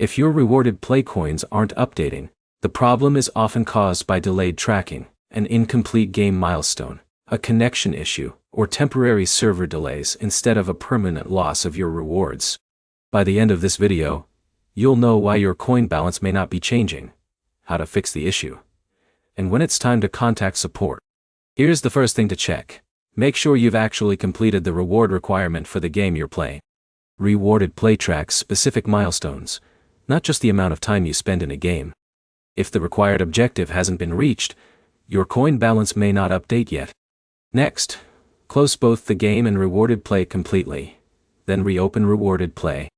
If your rewarded play coins aren't updating, the problem is often caused by delayed tracking, an incomplete game milestone, a connection issue, or temporary server delays instead of a permanent loss of your rewards. By the end of this video, you'll know why your coin balance may not be changing, how to fix the issue, and when it's time to contact support. Here's the first thing to check. Make sure you've actually completed the reward requirement for the game you're playing. Rewarded play tracks specific milestones, not just the amount of time you spend in a game. If the required objective hasn't been reached, your coin balance may not update yet. Next, close both the game and rewarded play completely. Then reopen rewarded play.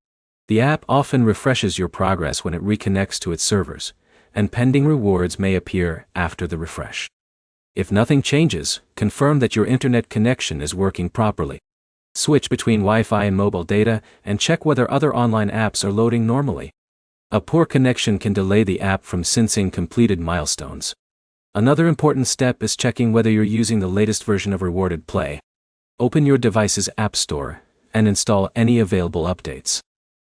The app often refreshes your progress when it reconnects to its servers, and pending rewards may appear after the refresh. If nothing changes, confirm that your internet connection is working properly. Switch between Wi-Fi and mobile data and check whether other online apps are loading normally. A poor connection can delay the app from sensing completed milestones. Another important step is checking whether you're using the latest version of rewarded play. Open your device's App Store and install any available updates.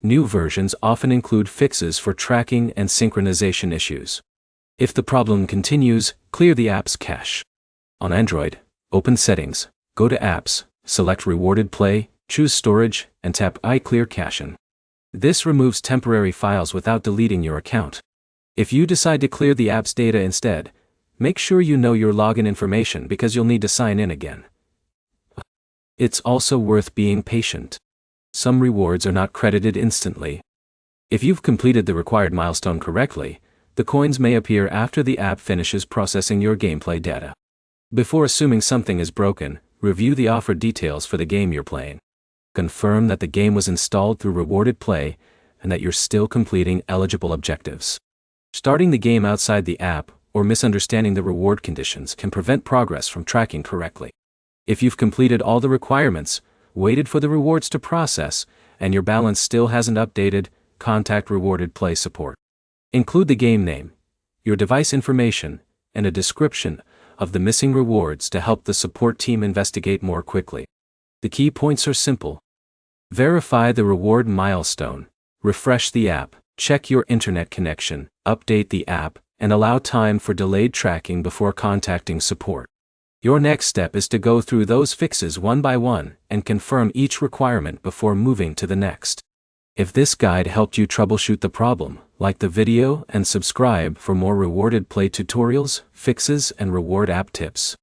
New versions often include fixes for tracking and synchronization issues. If the problem continues, clear the app's cache. On Android, open Settings, go to Apps, select Rewarded Play, choose Storage, and tap iClear Caching. This removes temporary files without deleting your account. If you decide to clear the app's data instead, make sure you know your login information because you'll need to sign in again. It's also worth being patient. Some rewards are not credited instantly. If you've completed the required milestone correctly, the coins may appear after the app finishes processing your gameplay data. Before assuming something is broken, review the offered details for the game you're playing. Confirm that the game was installed through rewarded play and that you're still completing eligible objectives. Starting the game outside the app or misunderstanding the reward conditions can prevent progress from tracking correctly. If you've completed all the requirements, waited for the rewards to process, and your balance still hasn't updated, contact Rewarded Play support. Include the game name, your device information, and a description of the missing rewards to help the support team investigate more quickly. The key points are simple. Verify the reward milestone, refresh the app, check your internet connection, update the app, and allow time for delayed tracking before contacting support. Your next step is to go through those fixes one by one and confirm each requirement before moving to the next. If this guide helped you troubleshoot the problem, like the video and subscribe for more rewarded play tutorials, fixes, and reward app tips.